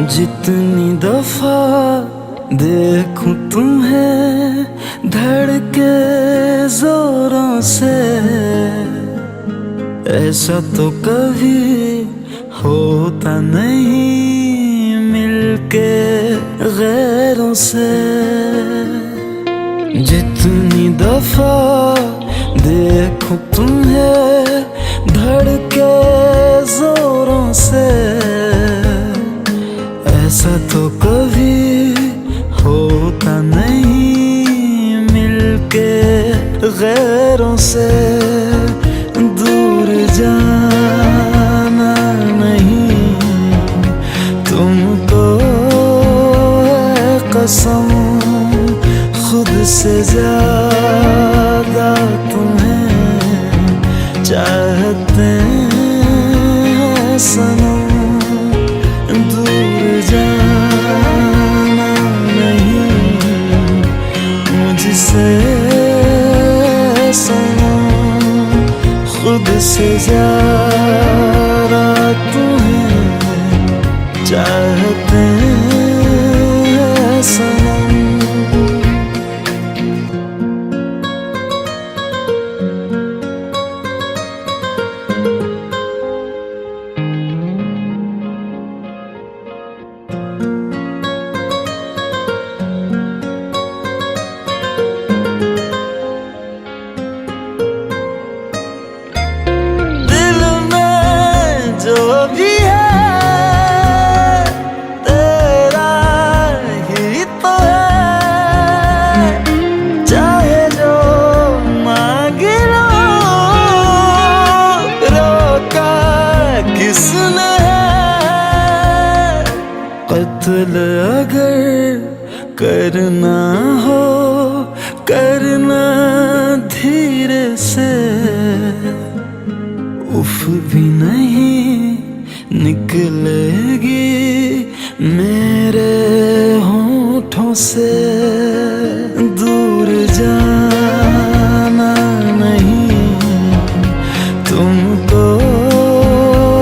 जितनी दफा देखूं तुम्हें धड़के जोरों से, ऐसा तो कभी होता नहीं मिलके गैरों से। जितनी दफा देखूं तुम्हें धड़के जोरों से, ऐसा तो कभी होता नहीं मिलके गैरों से। दूर जाना नहीं तुमको है कसम, खुद से ज्यादा तुम्हें चाहते हैं सनम। दूर जाना नहीं मुझसे सनम, खुद से ज्यादा तुम्हें चाहते हैं सनम। जो भी है तेरा ही तो है, चाहे जो मांग लो, रोका किसने है। कत्ल अगर करना हो करना धीरे से, उफ भी नहीं निकलेगी मेरे होठों से। दूर जाना नहीं तुमको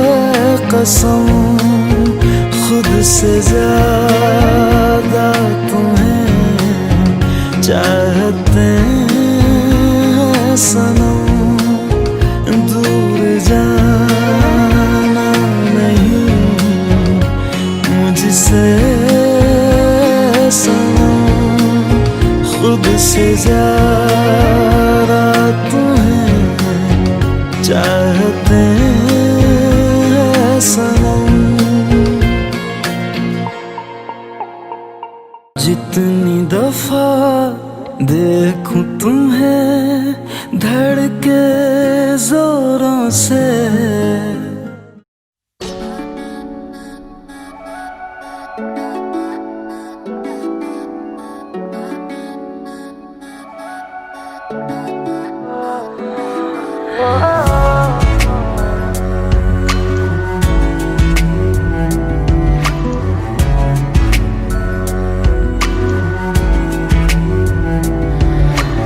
है कसम, खुद से ज्यादा तुम्हें चाहते हैं सनम। दूर जाना नहीं मुझसे सनम, खुद से ज्यादा तुम्हें चाहते हैं सनम। जितनी दफा देखूं तुम्हें धड़के जोरों से,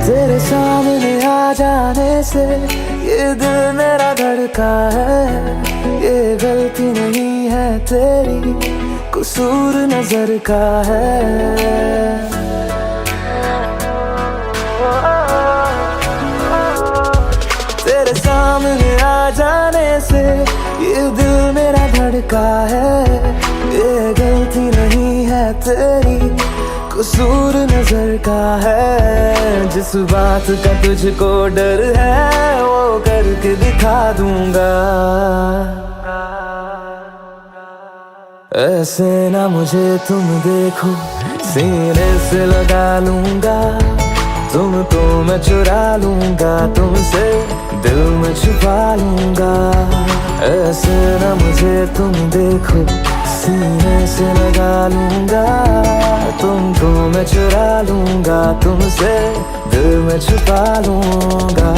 तेरे सामने आ जाने से ये दिल मेरा धड़का है। ये गलती नहीं है तेरी, कसूर नजर का है। तेरे सामने आ जाने से ये दिल मेरा धड़का है। ये गलती नहीं है तेरी, कसूर नजर का है। जिस बात का तुझको डर है वो करके दिखा दूंगा। ऐसे ना मुझे तुम देखो, सीने से लगा लूंगा। तुमको मैं चुरा लूंगा, तुमसे दिल में छुपा लूंगा। ऐसे ना मुझे तुम देखो, सीने से लगा लूंगा। तुमको मैं चुरा लूंगा, तुमसे दिल में छुपा लूंगा।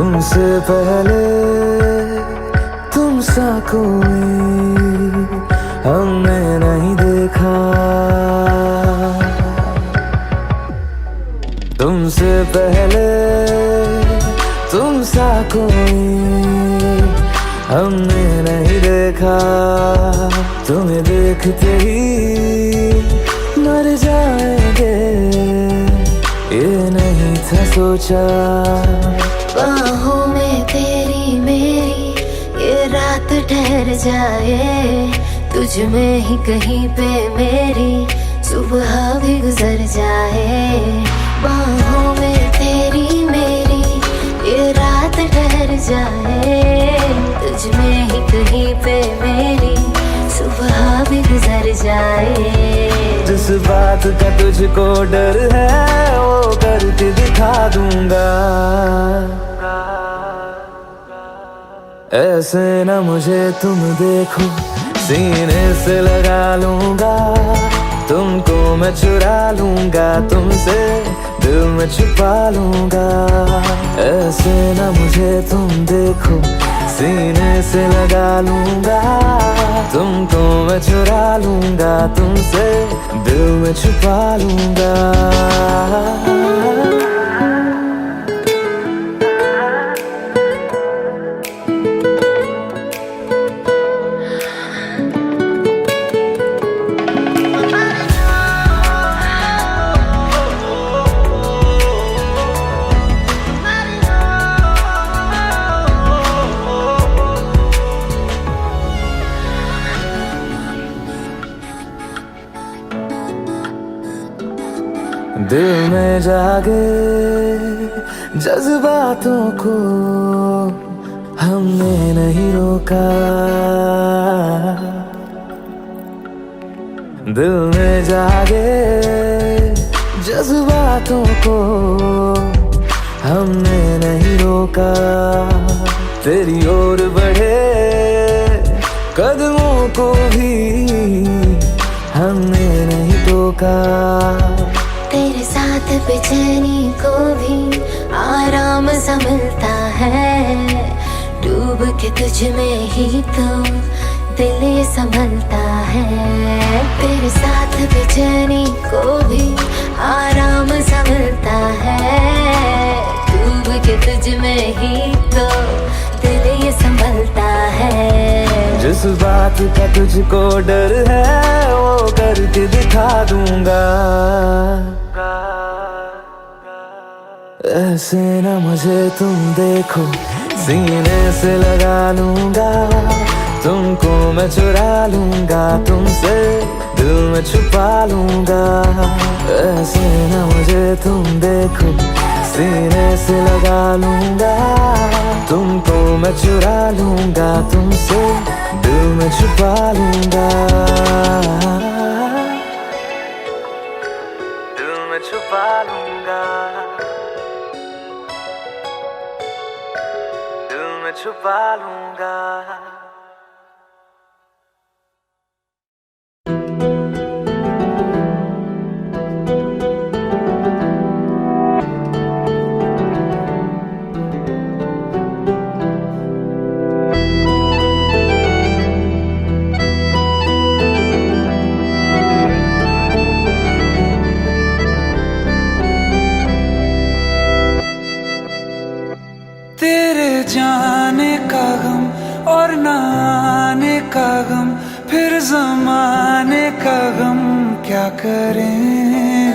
तुमसे पहले तुम सा कोई हमने नहीं देखा, तुमसे पहले तुम सा कोई हमने नहीं देखा। तुम्हें देखते ही मर जाएंगे, ये नहीं था सोचा। बाहों में तेरी मेरी ये रात ठहर जाए, तुझ में ही कहीं पे मेरी सुबह भी गुजर जाए। बाहों में तेरी मेरी ये रात ठहर जाए, तुझ में ही कहीं पे मेरी सुबह भी गुजर जाए। जिस बात का तुझको डर है वो करके दिखा दूंगा। ऐसे न मुझे तुम देखो, सीने से लगा लूंगा, तुमको मैं चुरा लूंगा, तुमसे दिल में छुपा लूंगा। ऐसे न मुझे तुम देखो, सीने से लगा लूंगा, तुमको मैं चुरा लूंगा, तुमसे दिल में छुपा लूंगा। दिल में जागे जज्बातों को हमने नहीं रोका, दिल में जागे जज्बातों को हमने नहीं रोका। तेरी ओर बढ़े कदमों को भी हमने नहीं टोका। तेरे साथ बेचैनी को भी आराम सा मिलता है, डूब के तुझ में ही तो दिल ये संभलता है। तेरे साथ बेचैनी को भी आराम सा मिलता है, डूब के तुझ में ही तो दिल ये संभलता है। जिस बात का तुझको डर है वो करके दिखा दूंगा। ऐसे न मुझे तुम देखो, सीने से लगा लूंगा, तुमको मैं चुरा लूंगा, तुमसे दिल में छुपा लूंगा। ऐसे न मुझे तुम देखो, सीने से लगा लूंगा, तुमको मैं चुरा लूंगा, तुमसे दिल में छुपा लूंगा। दिल में छुपा लूंगा, दिल में छुपा लूंगा। तेरे जाने का गम और न आने का गम, फिर ज़माने का गम क्या करें।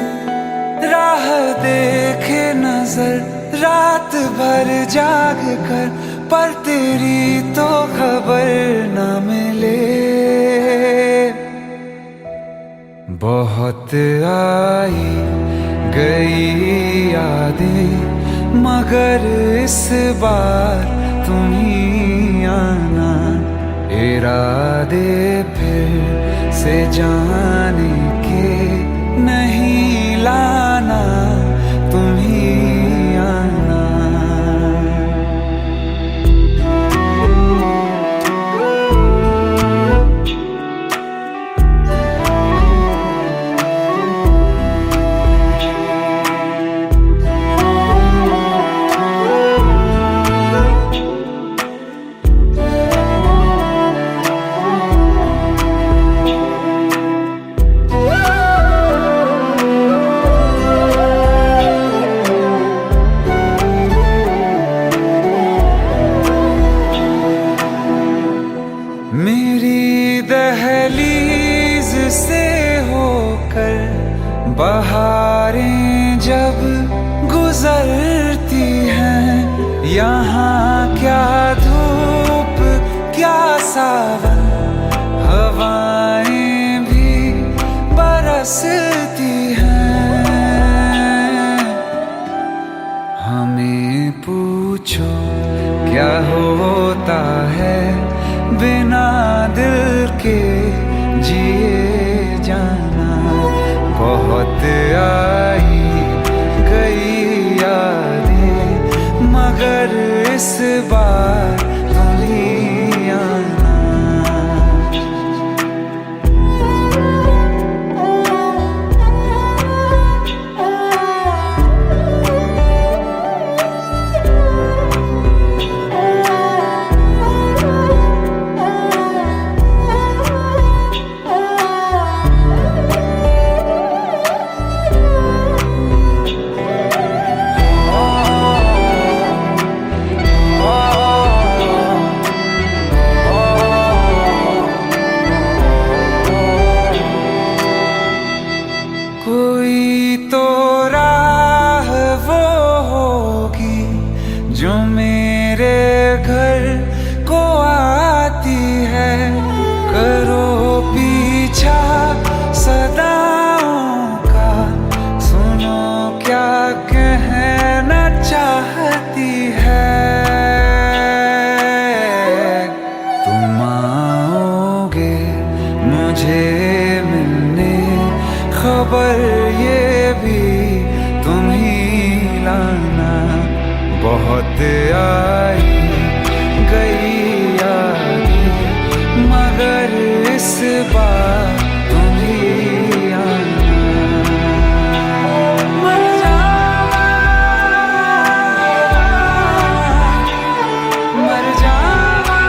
राह देखे नजर रात भर जाग कर, पर तेरी तो खबर न मिले। बहुत आई गई यादें मगर इस बार तुम ही आना, इरादे फिर से जाने के नहीं लाना, तुम ही आना। से होकर बहारें जब गुजरती हैं, यहाँ क्या धूप क्या सावन, हवाएं भी बरसती हैं। हमें पूछो क्या होता है बिना दिल के जिए जाना। बहुत आई गई यादें मगर इस बार तुम ही आना। कोई तो राह वो होगी जो मेरे घर को आती है। करो पीछा सदाओं का, सुनो क्या कहना चाहती है। तुम आओगे मुझे मिलने, खबर ये भी तुम ही लाना। बहुत आई गई यादें मगर इस बार तुम ही आना। मर जावा, मर जावा।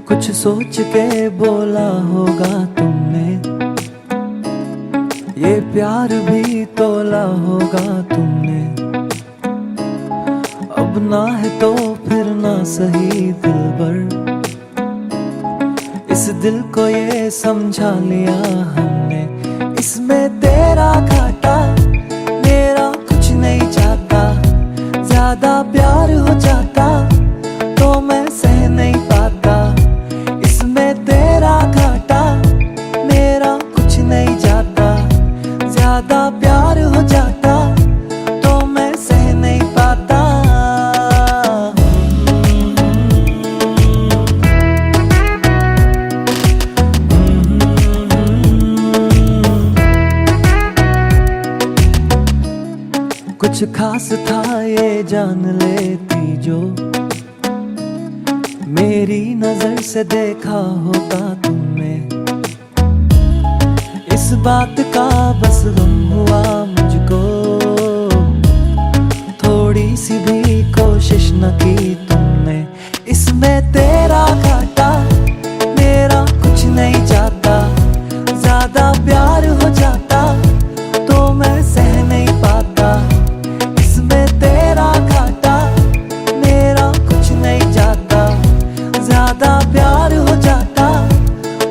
कुछ सोच के बोला होगा तुमने, ये प्यार भी तोला होगा तुमने। अब ना है तो फिर ना सही दिलबर, इस दिल को ये समझा लिया हमने। इसमें तेरा घाटा मेरा कुछ नहीं जाता, ज्यादा प्यार हो जाता तो मैं सह नहीं पाता। इसमें तेरा घाटा मेरा कुछ नहीं जाता, ज्यादा प्यार हो जाता तो मैं सह नहीं पाता। कुछ खास था ये जान लेती जो, मेरी नजर से देखा होगा तुमने। इस बात का बस गम हुआ मुझको, थोड़ी सी भी कोशिश न की तुमने। इसमें तेरा घाटा मेरा कुछ नहीं जाता, ज्यादा प्यार हो जाता तो मैं सह नहीं पाता। इसमें तेरा घाटा मेरा कुछ नहीं जाता, ज्यादा प्यार हो जाता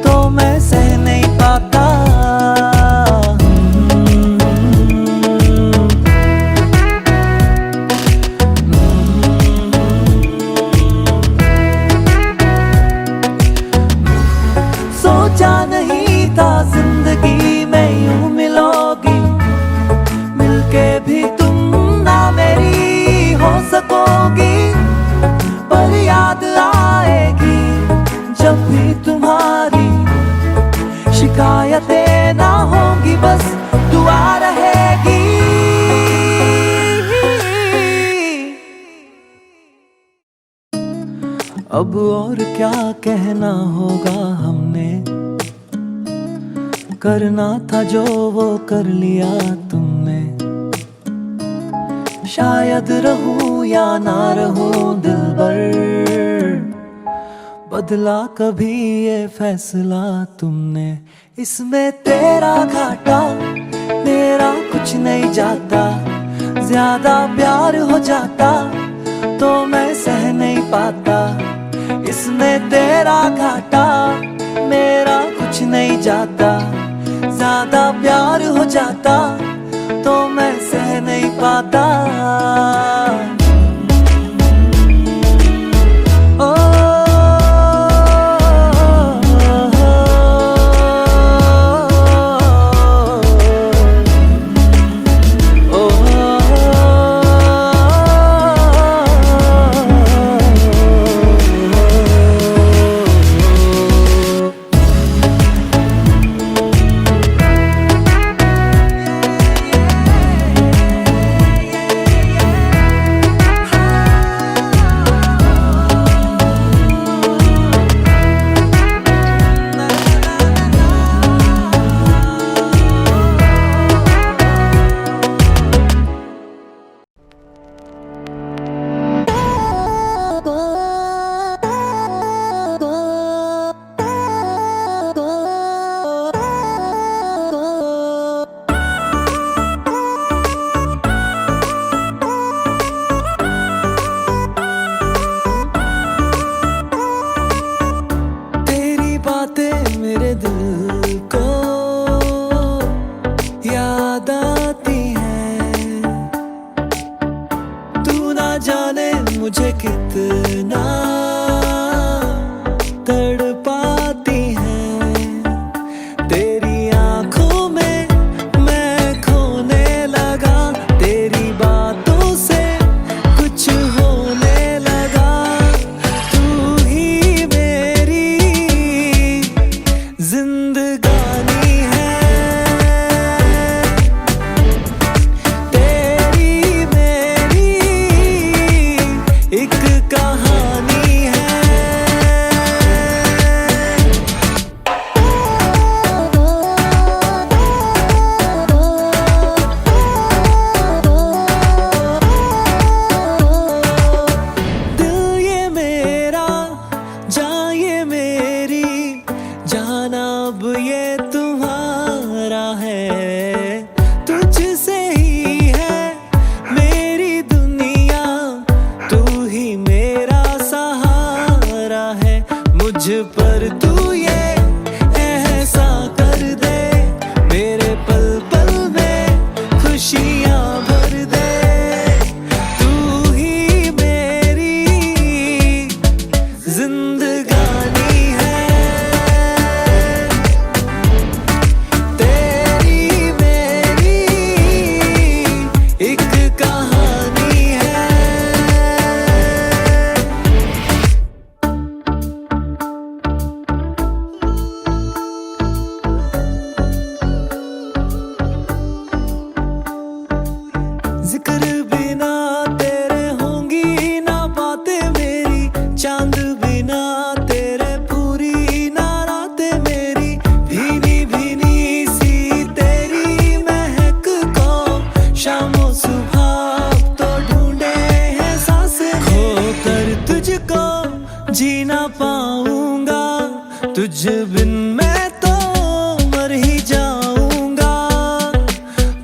तो मैं सह नहीं पाता। सोचा नहीं था जिंदगी में यूं मिलोगी, मिलके भी तुम ना मेरी हो सकोगी। पर याद आएगी जब भी तुम्हारी, शिकायतें ना होंगी बस दुआ रहेगी। अब और क्या कहना होगा हमने, करना था जो वो कर लिया तुमने। शायद रहूं या ना रहूं दिल बराबर। बदला कभी ये फैसला तुमने, इसमें तेरा घाटा मेरा कुछ नहीं जाता। ज्यादा प्यार हो जाता तो मैं सह नहीं पाता। इसमें तेरा घाटा मेरा कुछ नहीं जाता। ज्यादा प्यार हो जाता तो मैं सह नहीं पाता। मेरे दिल को याद आती है। तू ना जाने मुझे कितना तड़पाती है। तेरी आंखों में मैं खोने लगा, तेरी बातों से कुछ होने लगा। तू ही मेरी जिंदगानी है, तेरी मेरी एक कहानी है। दिल ये मेरा, जान ये मेरी, जाना अब ये तुम्हारा है। तुझसे ही है मेरी दुनिया, तू ही मेरा सहारा है। मुझ पर तू ये ऐसा कर दे, मेरे पल पल में खुशियां भर दे। तू ही मेरी जिंदगानी है, तेरी मेरी एक कहानी है। जिक्र बिना तेरे होंगी ना बातें मेरी, चांद बिना तेरे पूरी ना रातें मेरी। भीनी भीनी सी तेरी महक को शामों सुबह तो ढूंढे हैं सांसें। खो कर तुझको जी ना पाऊंगा, तुझ बिन मैं तो मर ही जाऊंगा।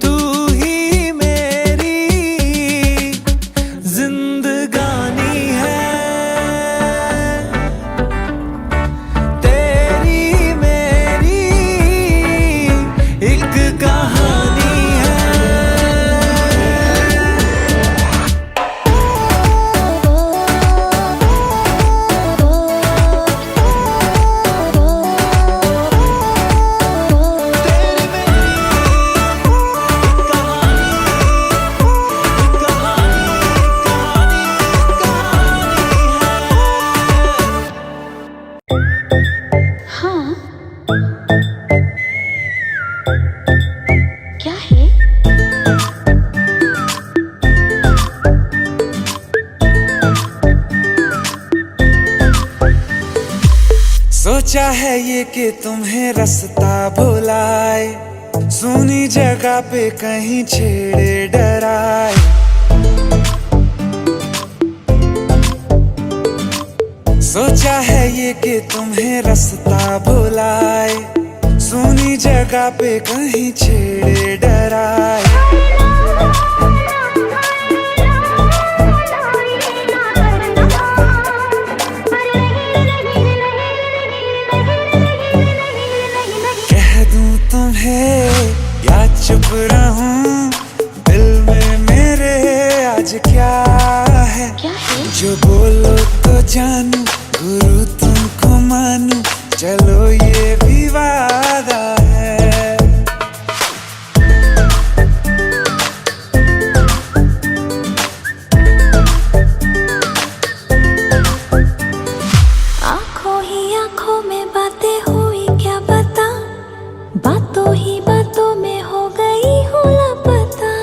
तू ही मेरी जिंदगानी है, तेरी मेरी एक कहानी है। हाँ, क्या है? सोचा है ये कि तुम्हें रास्ता भुलाए, सुनी जगह पे कहीं छेड़े डराए। ये कि तुम्हें रास्ता भुलाए, सुनी जगह पे कहीं छेड़े डराए। कह दूं तुम्हें या चुप रहूं, दिल में मेरे आज क्या है? जो बोलो तो जानू, गुरु तुमको मानू, चलो ये भी वादा है। आंखों ही आंखों में बातें हुई क्या बता, बातों ही बातों में हो गई हूँ लापता।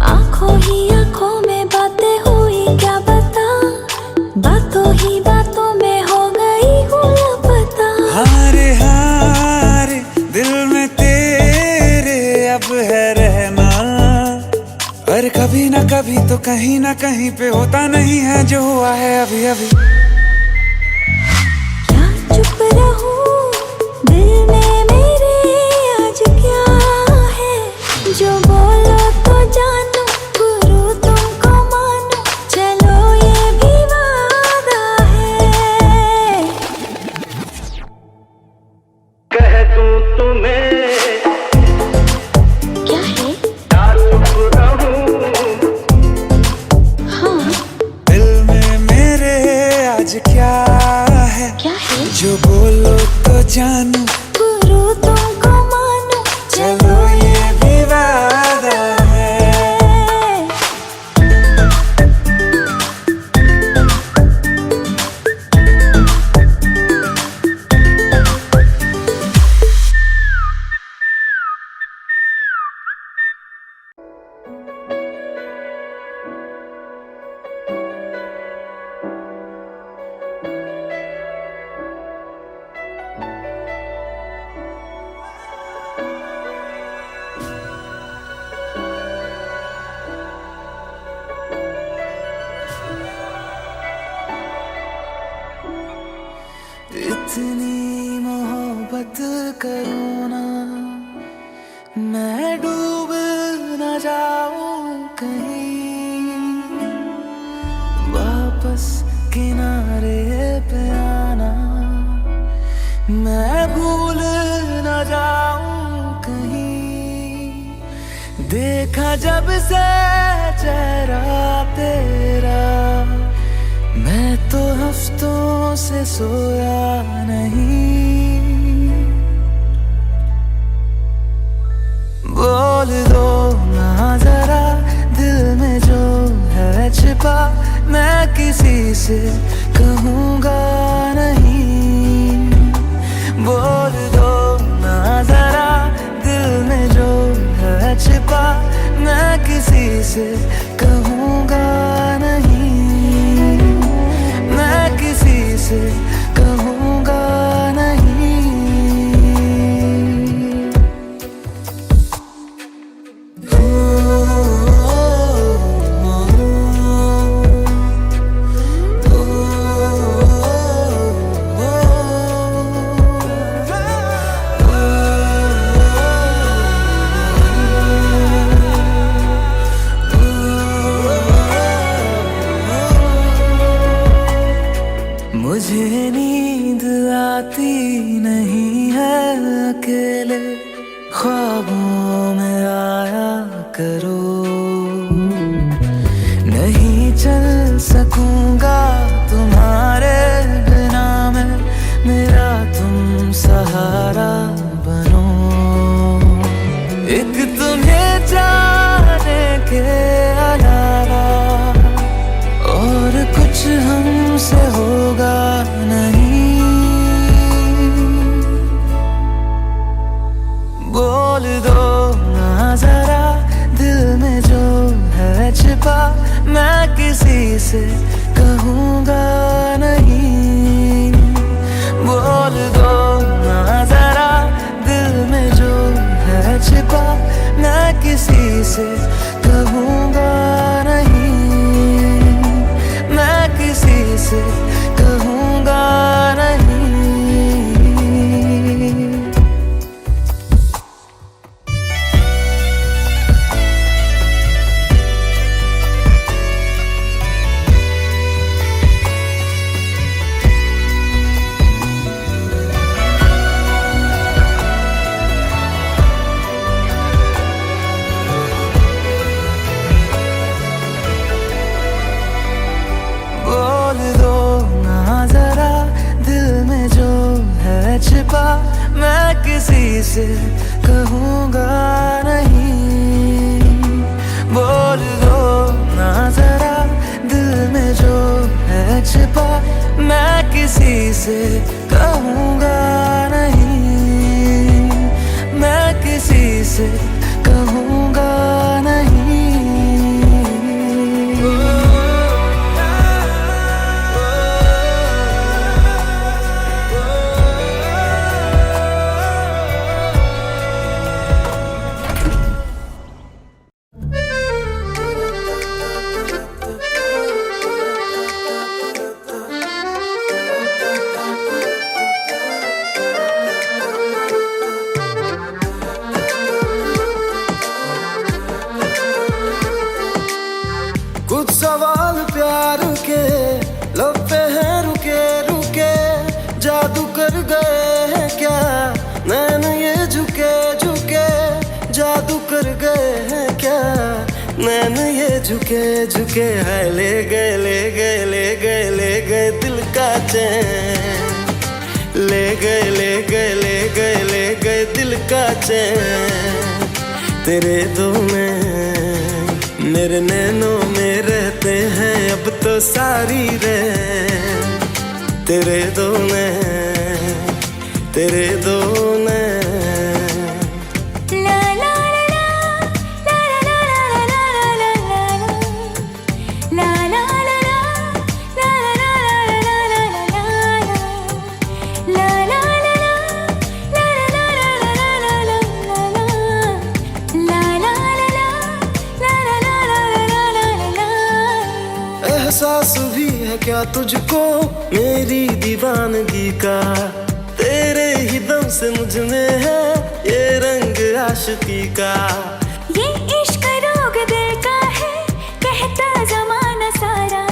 आंखों ही आंखों में बातें हुई क्या बता, बातों ही बातों में हो गई हूँ लापता। हारे हारे दिल में तेरे अब है रहना, पर कभी ना कभी तो कहीं ना कहीं पे होता नहीं है जो हुआ है अभी अभी। क्या चुप रहूं, दिल में मेरे आज क्या है? जो बोलो तो जानू, गुरु तुमको मानू, चलो ये भी वादा है। कह दूं तुम्हें क्या है? या चुप रहूं, हाँ दिल में मेरे आज क्या है? क्या है? जो बोलो तो जानू, गुरु तुमको मानू, चलो ये भी वादा है। इतनी मोहब्बत करूँ ना, मैं डूब न जाऊं कहीं, वापस किनारे पे आना, मैं भूल न जाऊं कहीं। देखा जब से चेहरा तेरा, मैं तो हफ्तों से सोया नहीं। बोल दो ना जरा, दिल में जो है छिपा, मैं किसी से कहूँगा नहीं। बोल दो ना जरा, दिल में जो है छिपा, मैं किसी से कहूँगा नहीं। मैं किसी से कहूँगा नहीं। मुझे नींद आती नहीं है अकेले, ख्वाबों में आया करो। नहीं चल सकूंगा तुम्हारे बिना मैं, मेरा तुम सहारा बनो। एक तुम्हें जाने के अलावा और कुछ हमसे होगा नहीं। बोल दो ना जरा, दिल में जो है छिपा, मैं किसी से कहूँगा नहीं। बोल दो ना जरा, दिल में जो है छिपा, मैं किसी से कहूँगा नहीं। से कहूँगा नहीं। बोल दो ना जरा दिल में जो है छिपा, मैं किसी से कहूँगा नहीं, मैं किसी से कहूँगा नहीं। कुछ सवाल प्यार के लब पे हैं रुके रुके, जादू कर गए हैं क्या नैन ये झुके झुके, जादू कर गए हैं क्या नैन ये झुके झुके। है ले गए ले गए ले गए ले गए दिल का चैन, ले गए ले गए ले गए ले गए दिल का चैन। तेरे दो में मेरे नैनों में रहते हैं अब तो सारी रैन, तेरे दो नैन तेरे दो नैन। ला ला ला ला ला ला ला ला ला ला ला एहसास भी है क्या तुझको मेरी दीवानगी का, तेरे ही दम से मुझ में है ये रंग आशिकी का। ये इश्क रोग दिल का है कहता जमाना सारा,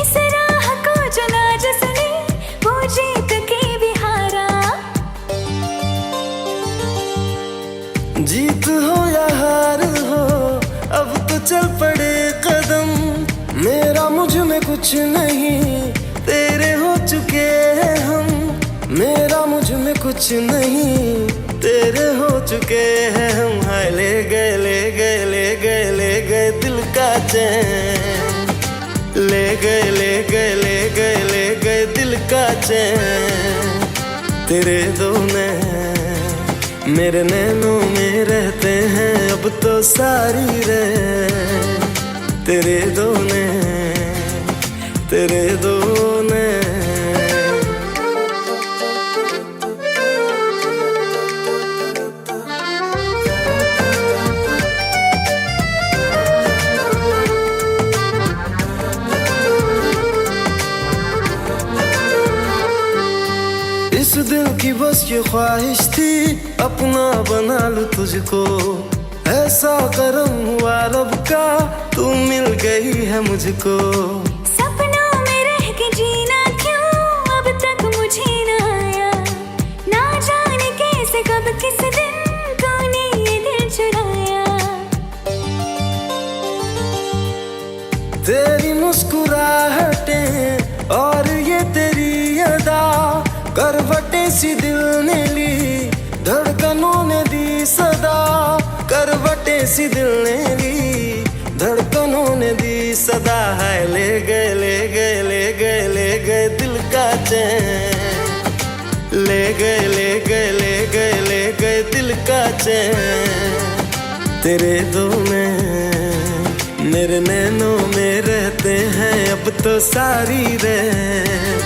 इस राह को चुना जिसने वो जीत के भी हारा। जीत हो या हार हो अब तो चल पड़े कदम, मेरा मुझ में कुछ नहीं तेरे हो चुके हैं हम, मेरा मुझ में कुछ नहीं तेरे हो चुके हैं हम। हाय ले गए ले गए ले गए ले गए दिल का चैन, ले गए ले गए ले गए ले गए दिल का चैन। तेरे दो नैन मेरे नैनों में रहते हैं अब तो सारी रैन, तेरे दो नैन तेरे दो नैन। इस दिल की बस ये ख्वाहिश थी अपना बना लूं तुझको, ऐसा करम हुआ रब का तू मिल गई है मुझको। सपनों में रह के जीना क्यों अब तक मुझे न आया, ना जाने कैसे कब किस दिन तूने ये दिल चुराया। तेरी मुस्कुराहटें और ये तेरी अदा, करवटें सी दिल ने ली धड़कनों ने दी सदा, करवटें सी दिल ने ली धड़कनों ने दी सदा। है ले गए ले गए ले गए ले गए दिल का चैन, ले गए ले गए ले गए ले गए दिल का चैन। तेरे दो नैन मेरे नैनों में रहते हैं अब तो सारी रैन,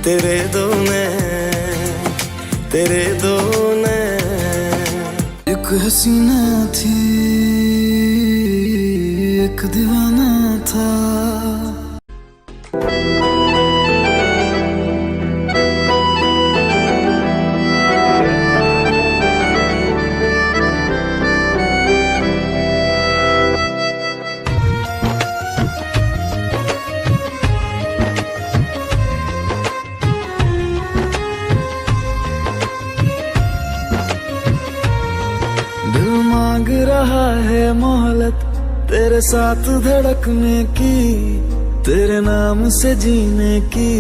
तेरे दो नैन तेरे दो नैन। एक हसीना थी एक दीवाना था, मांग रहा है मोहलत तेरे साथ धड़कने की, तेरे नाम से जीने की।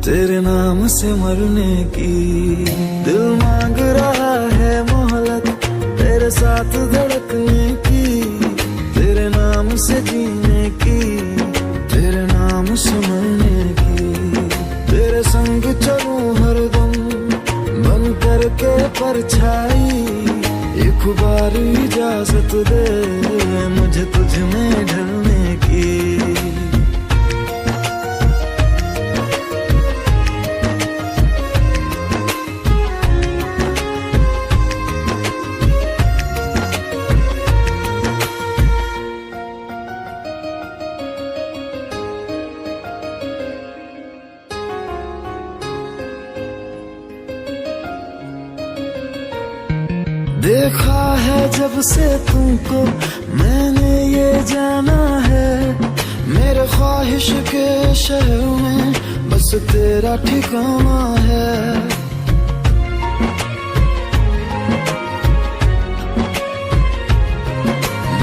तेरे नाम से मरने की। दिल मांग रहा है मोहलत तेरे साथ धड़कने की, तेरे नाम से जीने की, तेरे नाम से मरने की। तेरे संग चलूं हरदम बन करके परछाई, एक बार इजाजत दे मुझे तुझ में ढलने की। देखा है जब से तुमको मैंने ये जाना है, मेरे ख्वाहिश के शहर में बस तेरा ठिकाना है।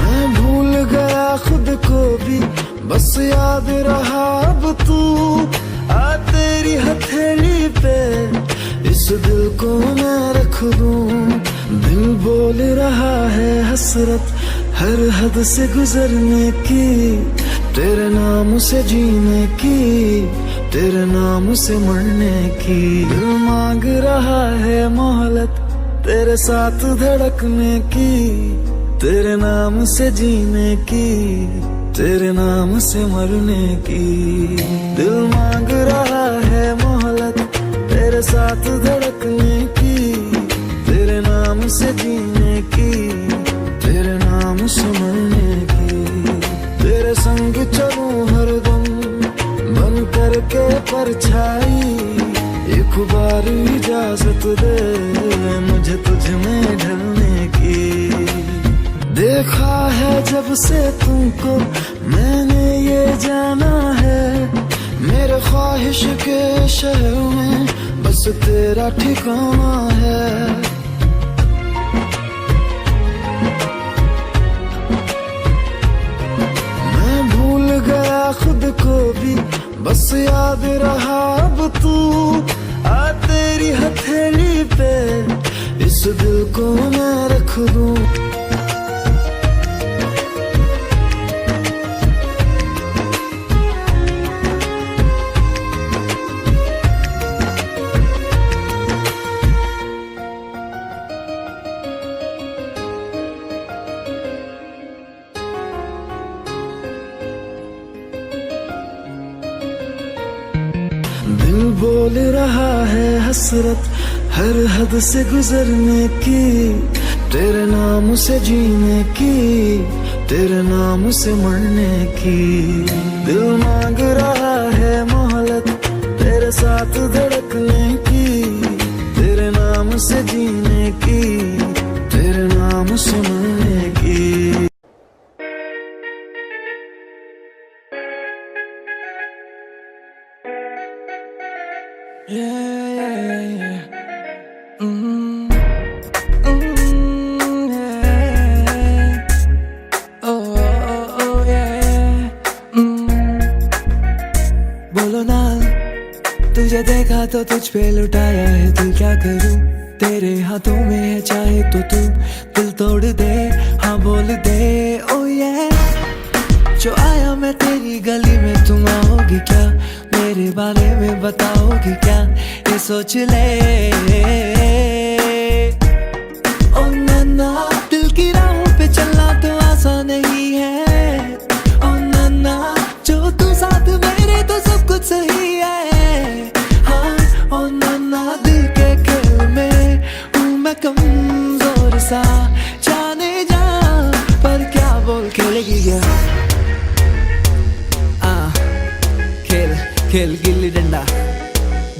मैं भूल गया खुद को भी बस याद रहा अब तू, आ तेरी हथेली पे इस दिल को मैं रख दूं। दिल बोल रहा है हसरत हर हद से गुजरने की, तेरे नाम से जीने की, तेरे नाम से मरने की। दिल मांग रहा है मोहलत तेरे साथ धड़कने की, तेरे नाम से जीने की, तेरे नाम से मरने की। दिल मांग रहा है मोहलत तेरे साथ धड़कने की, तेरे नाम से जीने की, तेरे नाम से मरने की। तेरे संग चलूं हरदम बन करके परछाई, एक बार इजाजत दे मुझे तुझ में ढलने की। देखा है जब से तुमको मैंने ये जाना है, मेरे ख्वाहिश के शहर में बस तेरा ठिकाना है। मैं भूल गया खुद को भी बस याद रहा अब तू, आ तेरी हथेली पे इस दिल को मैं रख दूं। दिल बोल रहा है हसरत हर हद से गुजरने की, तेरे नाम से जीने की, तेरे नाम से मरने की। दिल मांग रहा है मोहलत तेरे साथ धड़कने की, तेरे नाम से जीने की, तेरे नाम से मरने की। बोलो ना तुझे देखा तो तुझ पे लुटाया है दिल, क्या करूं तेरे हाथों में है चाहे तो तू दिल तोड़ दे, हाँ बोल दे ओ ये। जो आया मैं तेरी गली में तुम आओगी क्या, मेरे बारे में बताओगी क्या, ये सोच ले। ओ नन्ना दिल की राहों पे चलना तो आसान नहीं है, ओ नन्ना जो तू साथ मेरे तो सब कुछ सही है। हाँ ओ नन्ना दिल के खेल में हूँ मैं कमजोर सा, जाने जा पर क्या बोल खेलेगी क्या। खेल गिल्ली डंडा,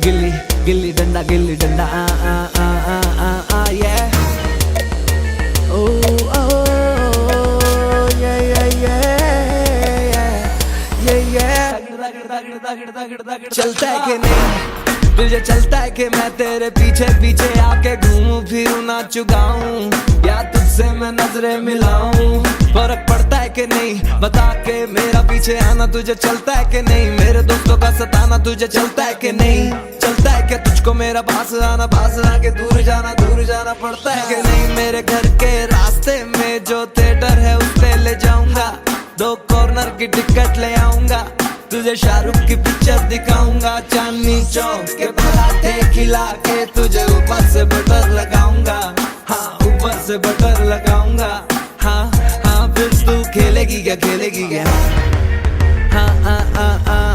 गिल्ली गिल्ली डंडा, गिल्ली डंडा आ आ आ आ आ आ ये ओ ओ ये ये ये ये ये। चलता है कि नहीं तुझे, चलता है कि मैं तेरे पीछे पीछे आके घूमूं फिरूं नाचूं गाऊं, या तुझसे मैं नजरें मिलाऊं। फर्क पड़ता है कि नहीं, बता के मेरा पीछे आना तुझे चलता है कि नहीं, मेरे दोस्तों का सताना तुझे चलता है कि नहीं, चलता है क्या तुझको मेरा पास आके दूर जाना पड़ता है कि नहीं। मेरे घर के रास्ते में जो थिएटर है उस पे ले जाऊंगा, 2 कॉर्नर की टिकट ले आऊंगा, तुझे शाहरुख की पिक्चर दिखाऊंगा, चांदनी चौक के पराठे खिला के तुझे ऊपर से बटर लगाऊंगा, हाँ ऊपर से बटर लगाऊंगा, हाँ हाँ फिर तू खेलेगी क्या, हाँ हाँ हाँ हाँ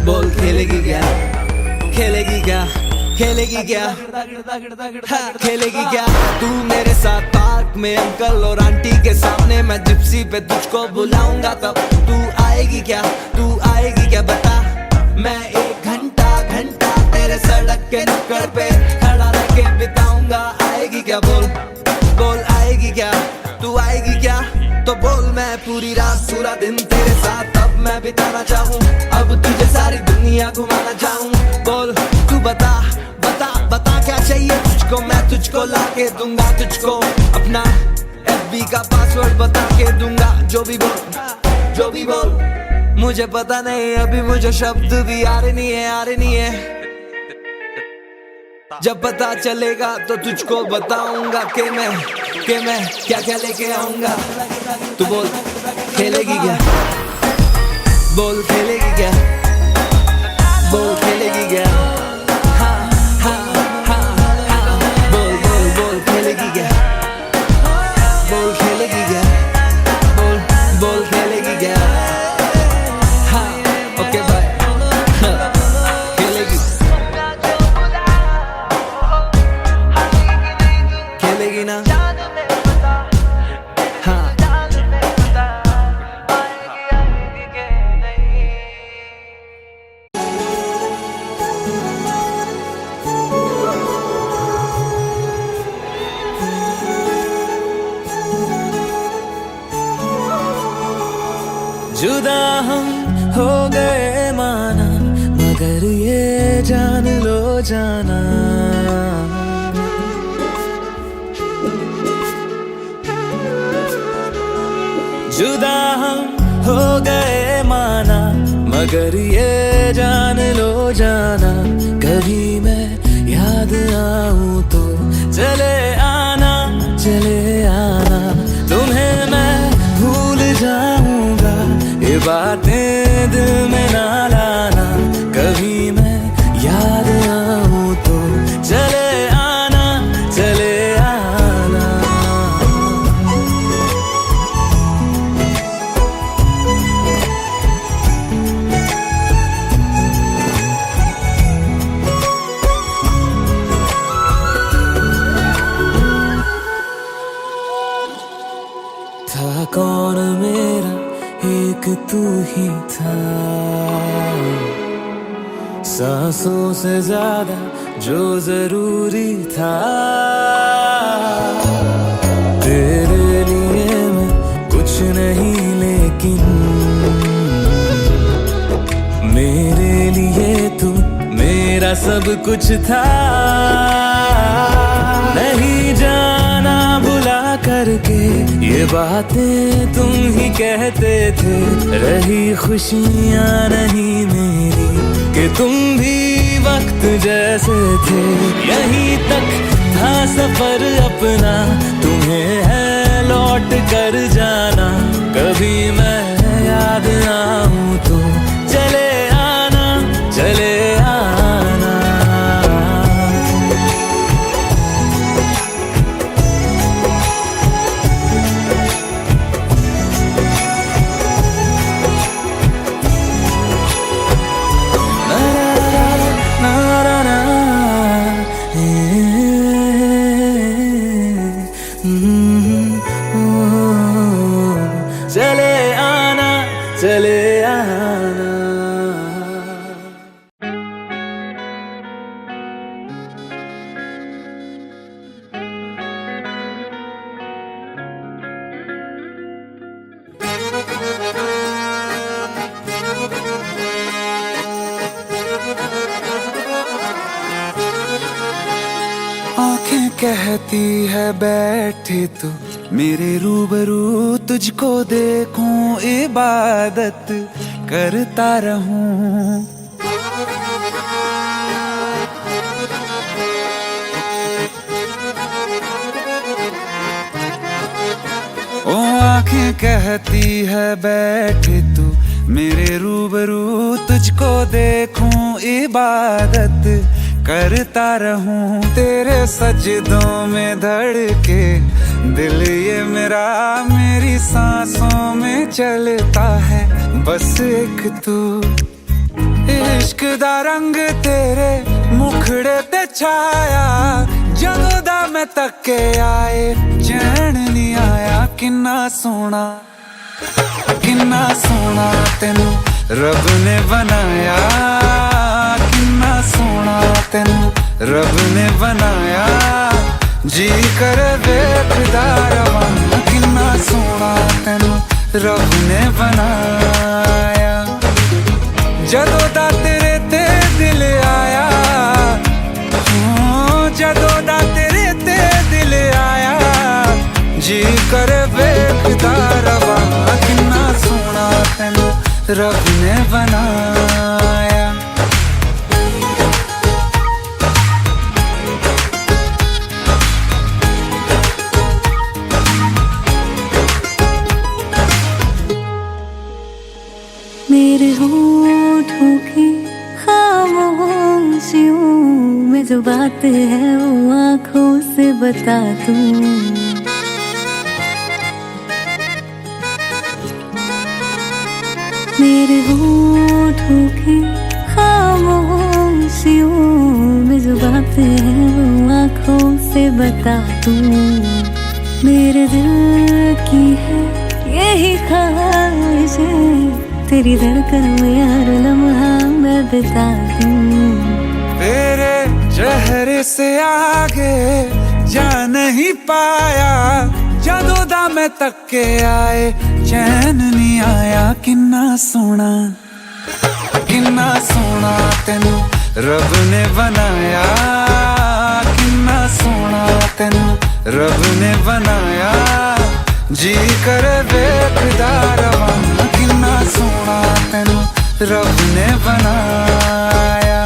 बोल खेलेगी क्या, हाँ, खेलेगी क्या तू मेरे साथ पार्क में अंकल और आंटी के सामने, मैं जिप्सी पे तुझको बुलाऊंगा, तब तू आएगी क्या बता, मैं 1 घंटा तेरे सड़क के नुक्कड़ पे खड़ा रह के बिताऊंगा, आएगी क्या बोल आएगी क्या, तू आएगी क्या, तो बोल मैं पूरी रात पूरा दिन तेरे साथ अब मैं बिताना चाहूँ, अब तुझे सारी दुनिया घुमाना चाहूँ, बोल तू बता क्या चाहिए तुझको, मैं तुझको लाके दूंगा, तुझको अपना FB का पासवर्ड बता के दूंगा, जो भी बोल मुझे पता नहीं अभी मुझे शब्द भी आ रहे नहीं है, जब पता चलेगा तो तुझको बताऊंगा कि मैं क्या लेके आऊंगा, तू बोल खेलेगी क्या, बोल खेलेगी क्या, बोल खेलेगी क्या, हाँ हाँ हाँ हाँ बोल खेलेगी क्या, बोल खेलेगी क्या, बोल खेलेगी क्या, हाँ ओके बाय, खेलेगी ना, हाँ जुदा हम हो गए माना, मगर ये जान लो जाना, जुदा हम हो गए माना, मगर ये जान लो जाना, कभी मैं याद आऊं तो चले आना, तुम्हें मैं भूल जाऊंगा, ये बातें दिल में ना लाना, कभी मैं याद आऊं तो चले आना, था कौन मेरा एक तू ही था, सांसों से ज्यादा जो जरूरी था, तेरे लिए मैं कुछ नहीं लेकिन मेरे लिए तू मेरा सब कुछ था, नहीं जाना भुला करके ये बातें तुम ही कहते थे, रही खुशियाँ नहीं मेरी कि तुम भी वक्त जैसे थे, यहीं तक था सफर अपना, तुम्हें है लौट कर जाना, कभी मैं याद आऊं तो चले आना, चले कहती है बैठे तू मेरे रूबरू, तुझको देखूं इबादत करता रहूं। ओ आंखें कहती है बैठे तू मेरे रूबरू, तुझको देखूं इबादत करता रहूं। तेरे सजदों में धड़के दिल ये मेरा, मेरी सांसों में चलता है बस एक तू। इश्क दा रंग तेरे मुखड़े ते छाया, जदों दा मैं तके आए चैन नहीं आया। किन्ना सोना तेनू रब ने बनाया, किन्ना सोना तेनू रब ने बनाया। जी कर वेखदा रवां, किन्ना सोना तेनू रब ने बनाया। जदों दा तेरे ते दिल आया, जदों दा तेरे ते दिल आया। जी कर वेखदा रवां, किन्ना सोना तेनू रब ने बनाया। मेरे होठों की खामोशियों में जो बात है वो आँखों से बता दूं। मेरे होठों की खामोशियों में जो बात है वो आँखों से बता दूं। मेरे दिल की है यही ख्वाहिश है, तेरी धड़कन में हर लम्हा मैं बिता दूं। तेरे चेहरे से आगे जा नहीं पाया, जदों दा मैं तके आए चैन नहीं आया। किन्ना सोना तेनू रब ने बनाया, किन्ना सोना तेनू रब ने बनाया। जी कर वेखदा रवां, किन्ना सोना तेनू रब ने बनाया।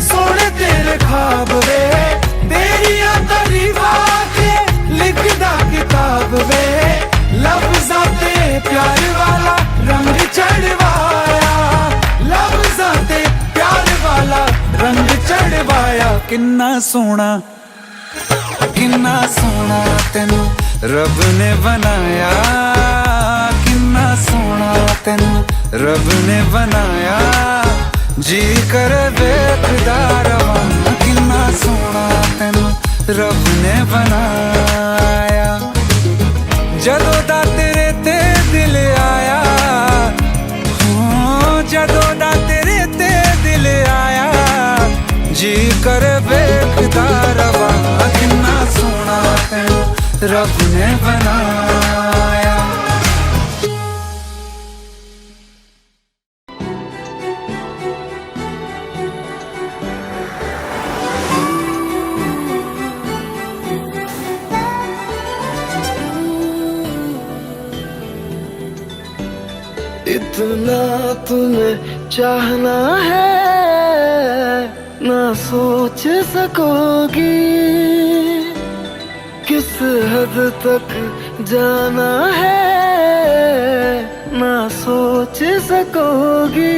सोने तेरे ख्वाब वे, तेरिया तारीफां के लिखदा किताब वे। लफ्ज़ां ते प्यार वाला रंग चढ़वाया, लफ्ज़ां ते प्यार वाला रंग चढ़वाया। किन्ना सोना तेनू रब ने बनाया, किन्ना सोना तेनू रब ने बनाया। जी कर वेखदा रवां, किन्ना सोना तेनू रब ने बनाया। जदों दा तेरे ते दिल आया, जदों दा तेरे ते दिल आया। जी कर वेखदा रवां, किन्ना सोना तेनू रब ने बनाया। इतना तुम्हें चाहना है ना सोच सकोगी, किस हद तक जाना है ना सोच सकोगी।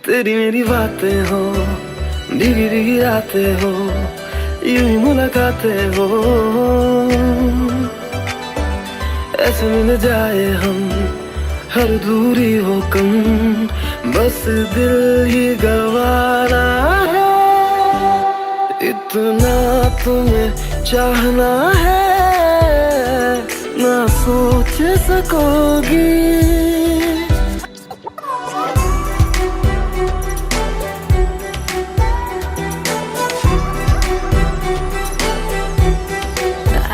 तेरी मेरी बातें हो, भीगी भीगी रातें हो, यूं ही मुलाकातें हो। ऐसे मिल जाए हम, हर दूरी हो कम, बस दिल ही गवारा है। इतना तुम्हें चाहना है ना सोच सकोगी।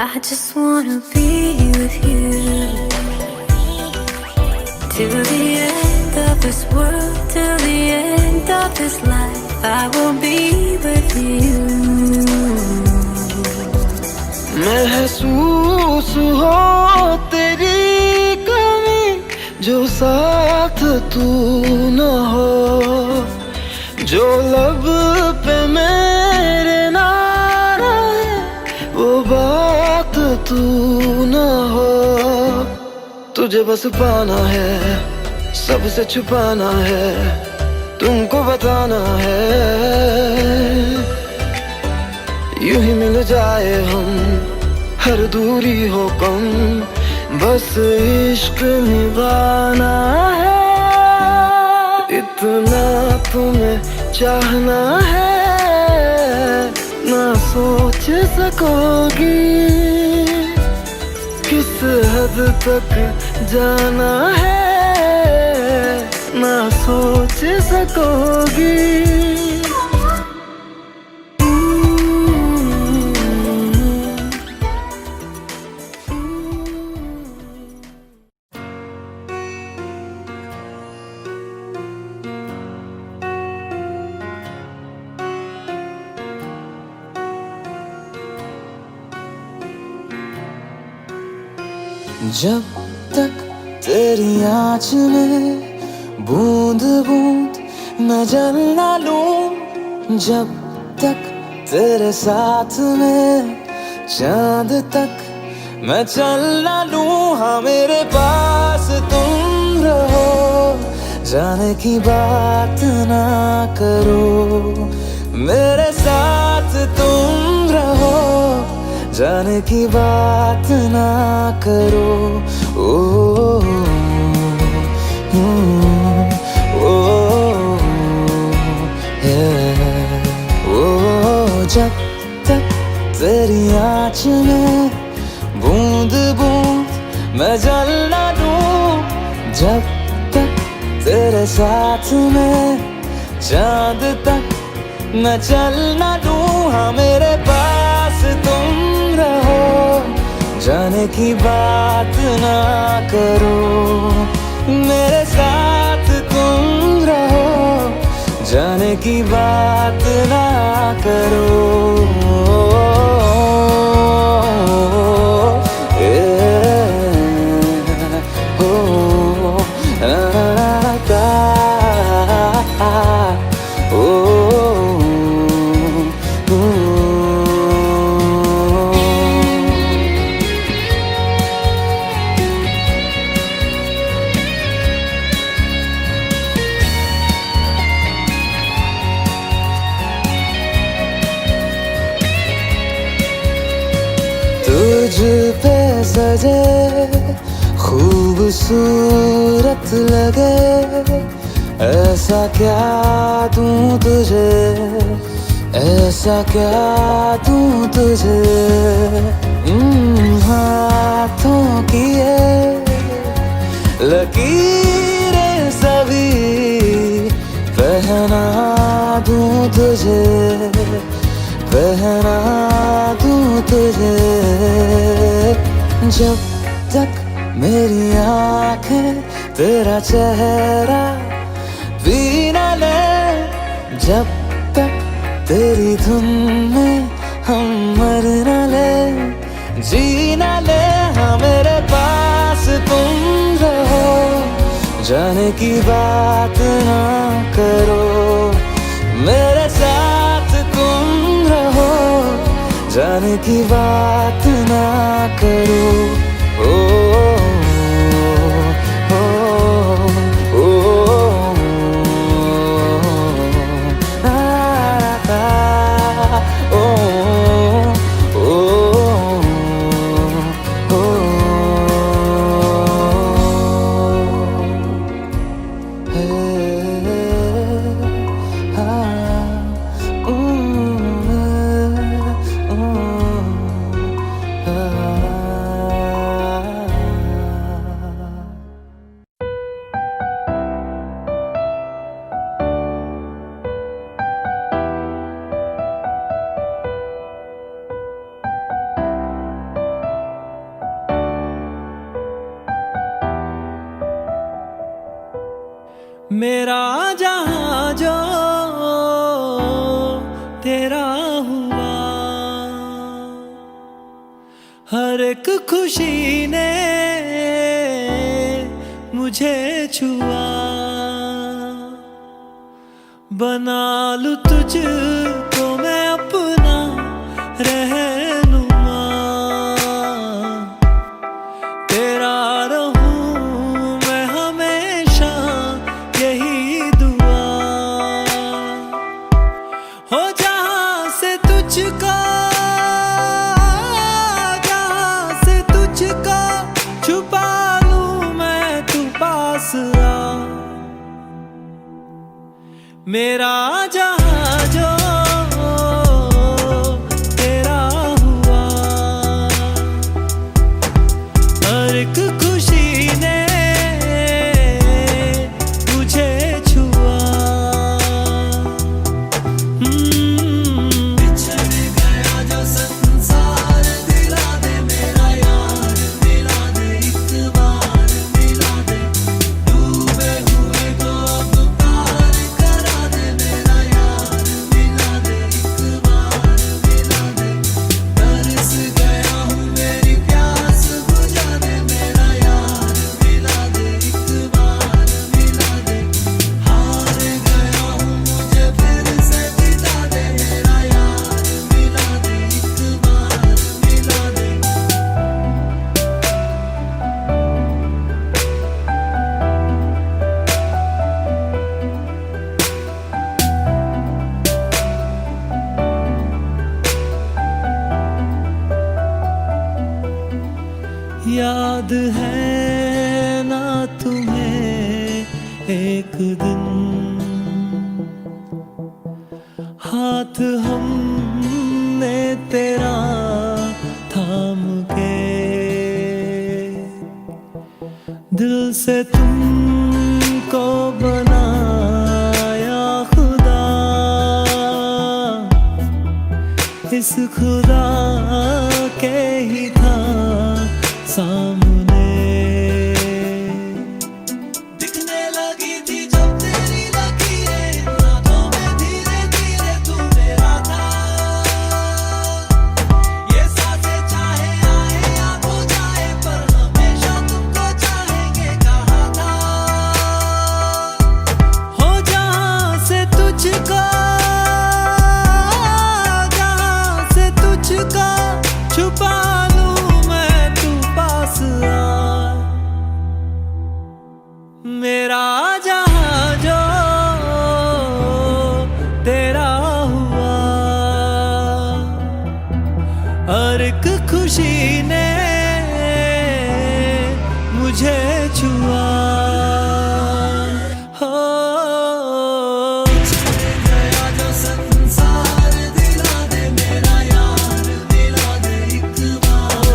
I just wanna be with you till the end of this world, till the end of this life. I will be with you. महसूस हो तेरी कमी जो साथ तू न हो, जो लब पे मेरे ना रहे वो बात तू न हो। तुझे बस पाना है, सबसे छुपाना है, तुमको बताना है। यूं ही मिल जाए हम, हर दूरी हो कम, बस इश्क निभाना है। इतना तुम्हें चाहना है ना सोच सकोगी। किस हद तक जाना है ना सोच सकोगी। जब तक तेरी आँच में बूंद बूंद मैं जल ना लूं, जब तक तेरे साथ में चांद तक मैं चल ना लूं। हाँ मेरे पास तुम रहो, जाने की बात ना करो, मेरे साथ तुम रहो, जाने की बात ना करो। ओ, जब तक तेरी आँच में बूंद बूंद मैं जल ना लूं, जब तक तेरे साथ में चांद तक मैं चल ना लूं। हाँ मेरे पास तुम रहो, जाने की बात ना करो, मेरे साथ तुम रहो, जाने की बात ना करो। तुझ पे सजे खूबसूरत लगे, ऐसा क्या दूं तुझे, ऐसा क्या दूं तुझे। हाथों की ये लकीरें सभी पहना दूं तुझे, पहना दूं तुझे। जब तक मेरी आँखें तेरा चेहरा भी न ले, जब तक तेरी धुन में हम मर न ले, जी न ले। हाँ मेरे पास तुम रहो, जाने की बात ना करो, मेरे साथ तुम रहो, जाने की बात ना करो। ओ मेरा जहां जो तेरा हुआ, हर एक खुशी ने मुझे छुआ। बना लूं तुझको मैं अपना रहनुमा, तेरा रहूं मैं हमेशा यही दुआ। हो जहां से तुझको, जहां से तुझको छुपा लूं मैं, तू पास आ। मेरा जहां जो तेरा हुआ, हर एक खुशी ने मुझे छुआ। बिछड़ गया जो संसार, दिला दे मेरा यार, मिला दे एक बार, मिला दे डूबे हुए को अब पार करा दे मेरा यार, मिला दे एक बार, मिला दे। तरस गया हूँ मेरी प्यास बुझा दे मेरा यार, मिला दे एक बार, मिला दे। हार गया हूँ मुझे फिर से जिता दे मेरा यार, मिला दे एक बार, मिला दे। याद है ना तुम्हें एक दिन, हाथ हमने तेरा थाम के, दिल से तुमको बनाया खुदा, इस खुदा के ही था सामने। दिखने लगी थी जब तेरी लकीरें, रातों में धीरे धीरे तू मेरा था। ये सांसें चाहे आए या खो जाए, पर हमेशा तुमको चाहेंगे कहा था। हो जहां से तुझको, जहां से तुझको छुपा लूं मैं, तू पास आ। मेरा जहां जो तेरा हुआ, हर एक खुशी ने मुझे छुआ। हो गया जो संसार, दिला दे मेरा यार, मिला दे एक बार,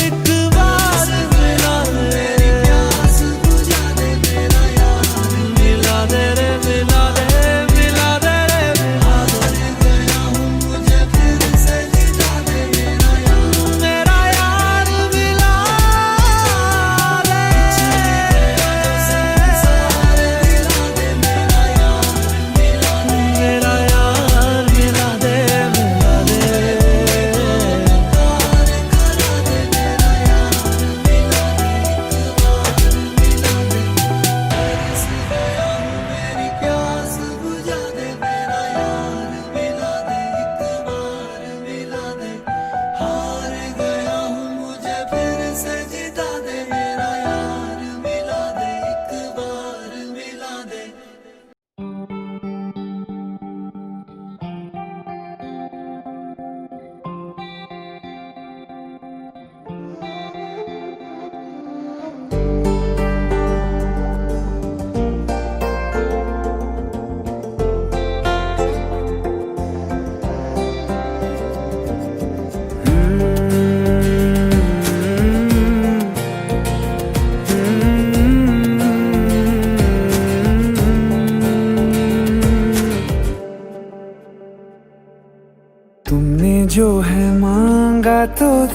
एक बार मिला दे मेरी प्यास बुझा दे मेरा यार, मिला दे रे, मिला दे, मिला दे रे, मिला दे।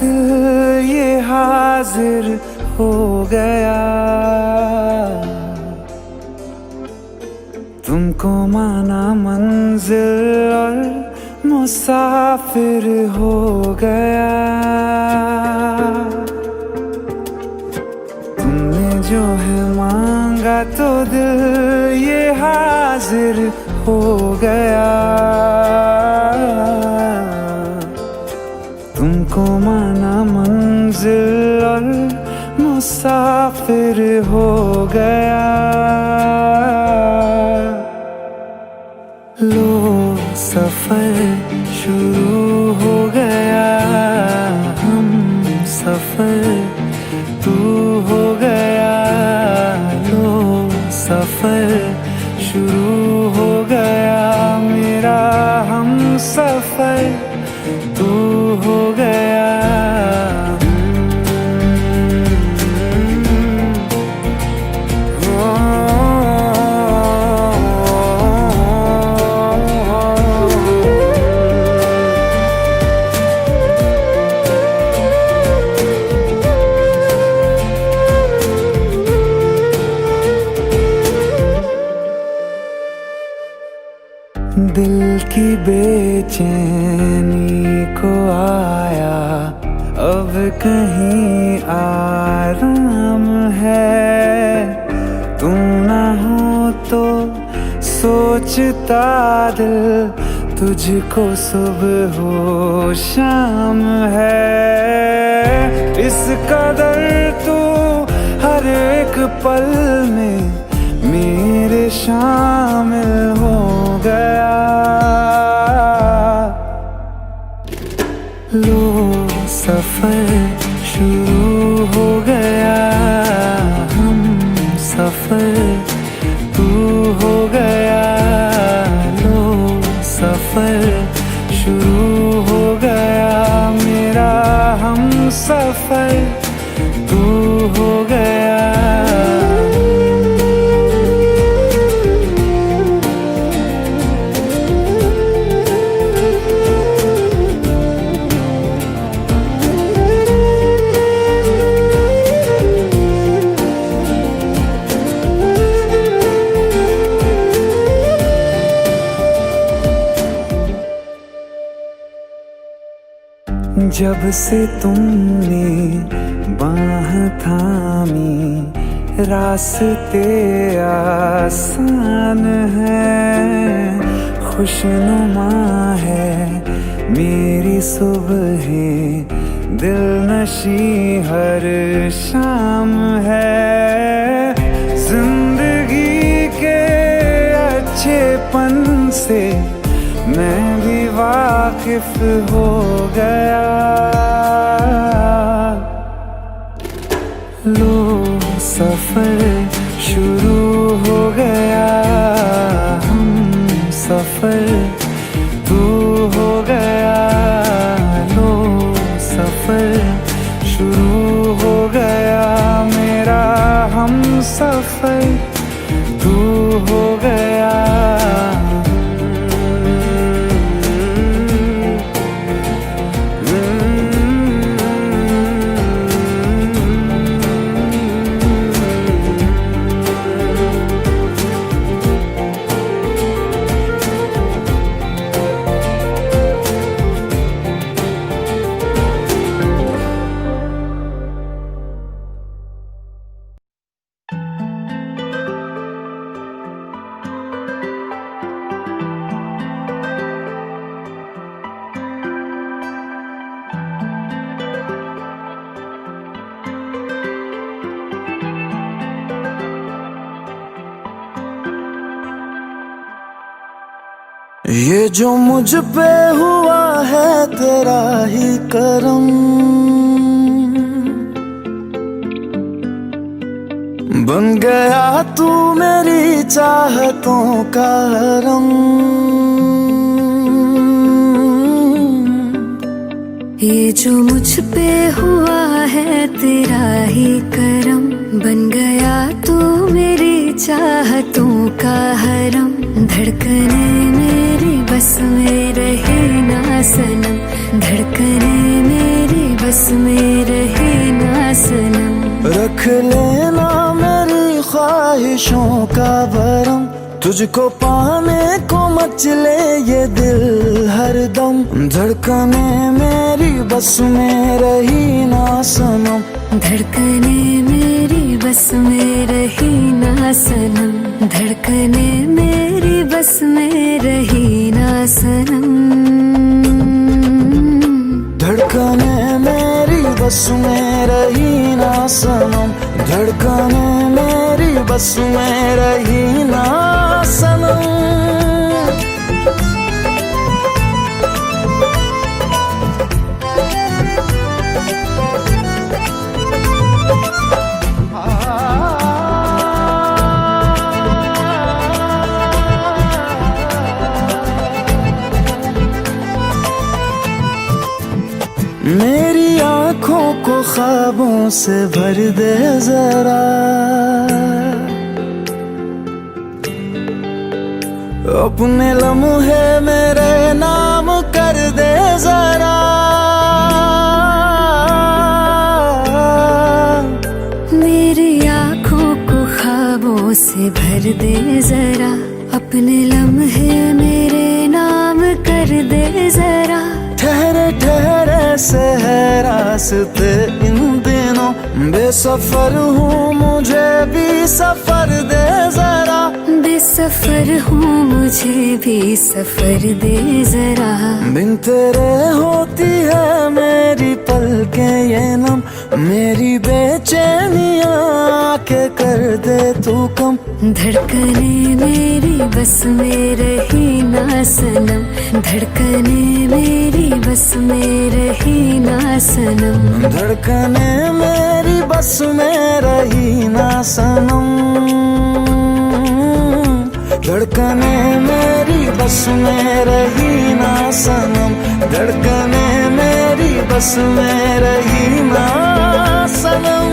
दिल ये हाजिर हो गया, तुमको माना मंजिल और मुसाफिर हो गया। तुमने जो है मांगा तो दिल ये हाजिर हो गया, तुमको माना मंजिल और मुसाफिर हो गया। लो सफर शुरू हो गया, हम सफर तू हो गया। लो सफर शुरू हो गया, मेरा हम सफर तू हो गया। दिल की बेचैनी को आया अब कहीं आराम है। तू ना हो तो सोचता दिल तुझको सुबह हो शाम है। इस कदर तू हर एक पल में मेरे शामिल हो गया। लो सफर शुरू हो गया, हम सफर तू हो गया। लो सफर शुरू हो गया, मेरा हम सफर तू हो गया। जब से तुमने बाह थामी रास्ते आसान है। खुशनुमा है मेरी सुबहें, दिल नशी हर शाम है। जिंदगी के अच्छेपन से मैं भी वाकिफ हो गया। लो सफर शुरू हो गया, हम सफर तू हो गया। लो सफर शुरू हो गया, मेरा हम सफर तू हो गया। ये जो मुझ पे हुआ है तेरा ही करम, बन गया तू मेरी चाहतों का हरम। ये जो मुझ पे हुआ है तेरा ही करम, बन गया तू मेरी चाहतों का हरम। धड़कने मेरी बस में रहे ना सनम, धड़कने मेरी बस में रहे ना सनम। रख लेना मेरी ख्वाहिशों का भरम, तुझको पाने को मचले ये दिल हरदम। धड़कने मेरी बस में रही ना सनम, धड़कने मेरी बस में रही ना सनम। धड़कने मेरी बस में रही ना सनम। धड़कने मेरी बस में रही ना सनम। धड़कने मेरी बस में रही ना सनम। मेरी आँखों को ख्वाबों से भर दे जरा, अपने लम्हे मेरे नाम कर दे जरा। मेरी आँखों को ख्वाबों से भर दे जरा, अपने लम्हे मेरे नाम कर दे जरा। ठहरे ठहरे से है रास्ते इन दिनों, बेसफर हूँ मुझे भी सफर दे जरा। बेसफर हूँ मुझे भी सफर दे जरा। बिन तेरे होती है मेरी पलकें ये नम, मेरी बेचैनियाँ के कर दे तू कम। धड़कने मेरी बस में रही ना सनम। धड़कने मेरी बस में रही ना सनम। धड़कने मेरी बस में रही ना सनम। धड़कने मेरी बस में रही ना सनम। धड़कने मेरी बस में रही ना सनम।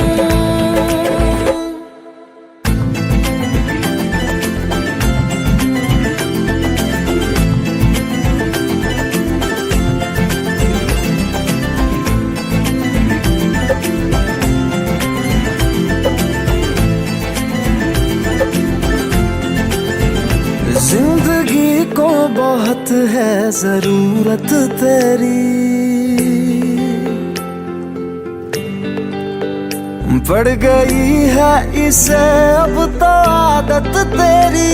जिंदगी को बहुत है जरूरत तेरी, पड़ गई है इसे अब तो आदत तेरी।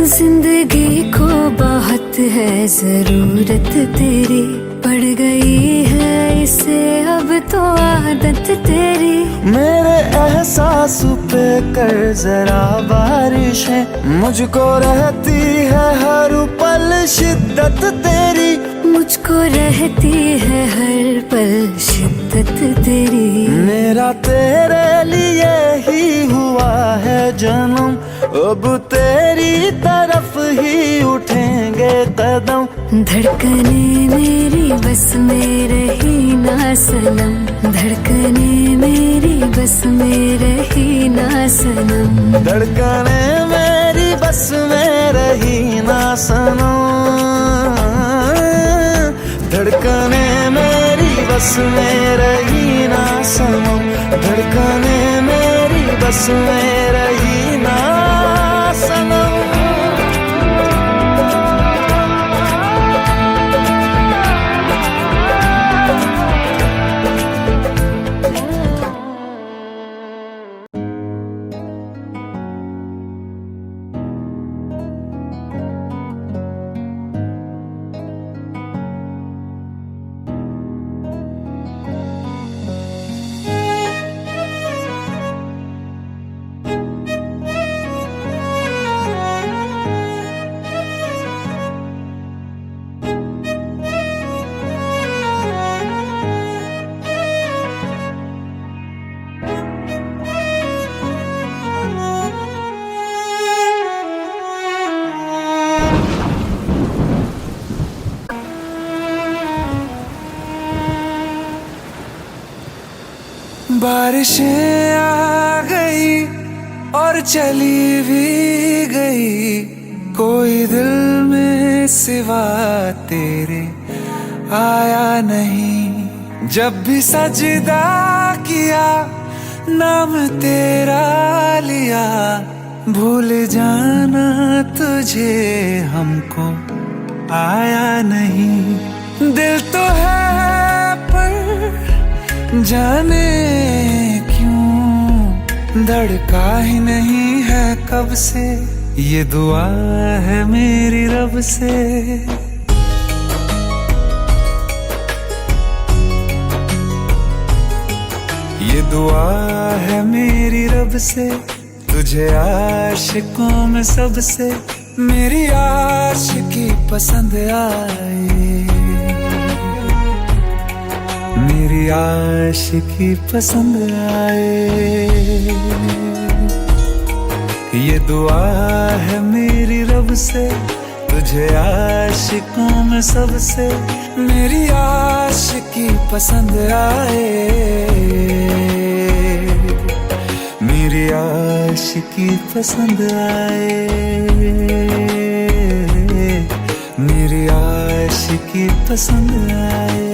जिंदगी को बहुत है जरूरत तेरी, पड़ गई है इसे अब तो आदत तेरी। मेरे एहसास पे कर जरा बारिशें, मुझको रहती है हर पल शिद्दत तेरी। मुझको रहती है हर पल शिद्दत तेरी। मेरा तेरे लिए ही हुआ है जन्म, अब तेरी तरफ ही उठेंगे कदम। धड़कने मेरी बस में रही ना सनम। धड़कने मेरी बस में रही ना सनम। धड़कने मेरी बस में रही ना सनम। धड़कने मेरी बस में रही ना सनम। धड़कने मेरी बस में रही ना सनम। बारिशें आ गई और चली भी गई, कोई दिल में सिवा तेरे आया नहीं। जब भी सजदा किया नाम तेरा लिया, भूल जाना तुझे हमको आया नहीं। दिल तो है पर जाने क्यों धड़का ही नहीं है कब से। ये दुआ है मेरी रब से। ये दुआ है मेरी रब से, तुझे आशिकों में सबसे मेरी आशिकी पसंद आए। मेरी आशिकी पसंद आए। ये दुआ है मेरी रब से, तुझे आशिकों में सबसे मेरी आशिकी पसंद आए। मेरी आशिकी पसंद आए। मेरी आशिकी पसंद आए।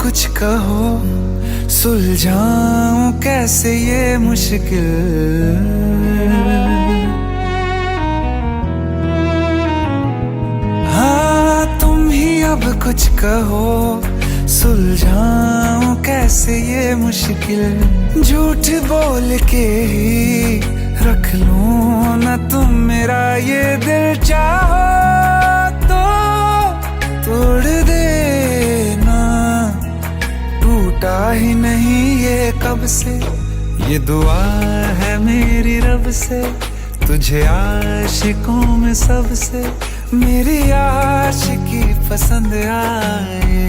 कुछ कहो सुलझाऊं कैसे ये मुश्किल। हाँ तुम ही अब कुछ कहो सुलझाऊं कैसे ये मुश्किल। झूठ बोल के ही रख लूं ना तुम मेरा ये दिल, चाहो तो तोड़ देना, टूटा ही नहीं ये कब से। ये दुआ है मेरी रब से, तुझे आशिकों में सबसे मेरी आशिकी पसंद आए।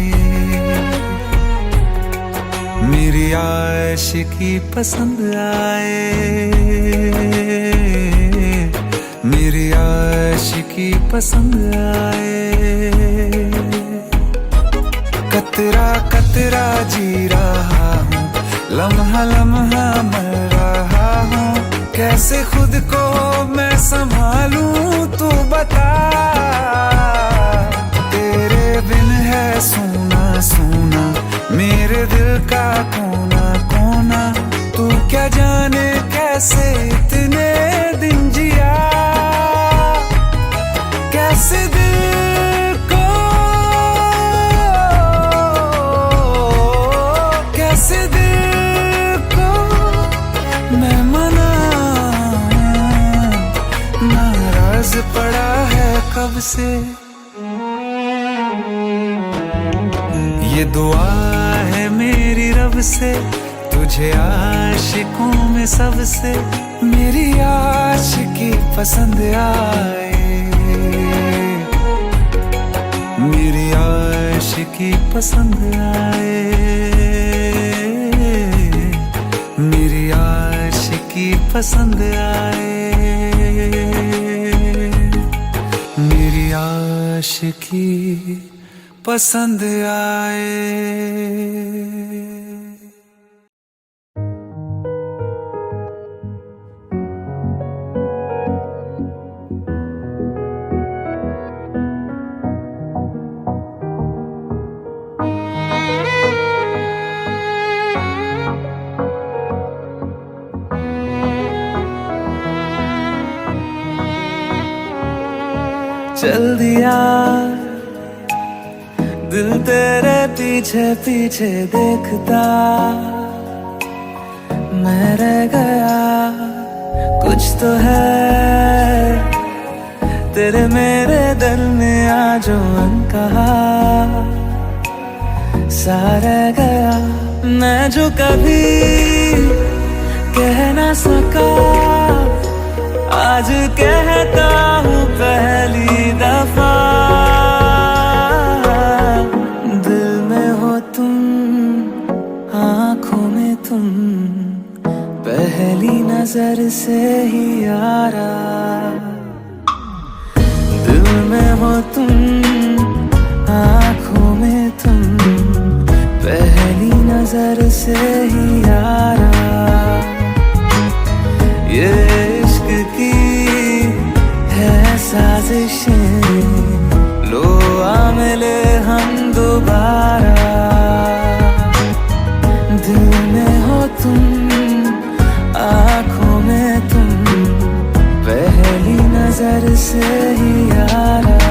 मेरी आशिकी पसंद आए। मेरी आशिकी पसंद आए। कतरा कतरा जी रहा हूँ, लम्हा लम्हा मर रहा हूँ, कैसे खुद को मैं संभालूं तू बता। तेरे बिन है सूना सूना मेरे दिल का कोना कोना, तू क्या जाने कैसे इतने दिन जिया। कैसे दिल को कैसे दिल को मैं मनाऊं, नाराज पड़ा है कब से। ये दुआ है मेरी रब से, तुझे आशिकों में सबसे मेरी आशिकी पसंद आए। मेरी आशिकी पसंद आए। मेरी आशिकी पसंद आए। मेरी आशिकी पसंद आए। चल दिया दिल तेरे पीछे पीछे देखता, मैं रह गया कुछ तो है तेरे मेरे दरमिया जो अनकहा सा रह गया। मैं जो कभी कह ना सका आज कहता हूँ पहली दफा। दिल में हो तुम, आँखों में तुम, पहली नजर से ही यारा। हो तुम, आँखों में तुम, पहली नजर से ही यारा। ये इश्क की है साजिशें, लो आ मिले हम दोबारा। दिल में हो तुम, आँखों में तुम, पहली नजर से ही यारा,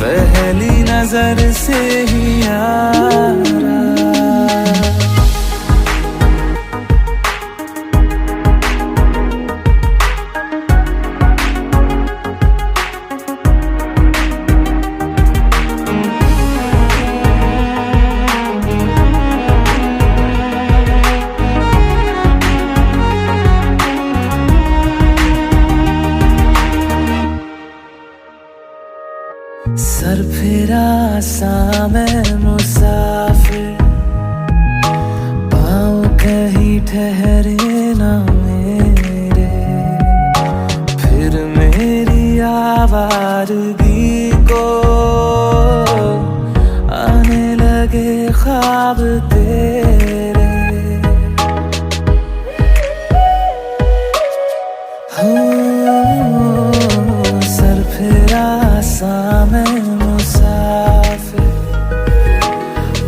पहली नजर से ही यारा। सर फिरा सा मैं मुसाफिर, पाँव कहीं ठहरे ना मेरे, फिर मेरी आवारगी को आने लगे ख्वाब तेरे। सर फिरा सा मैं मुसाफिर,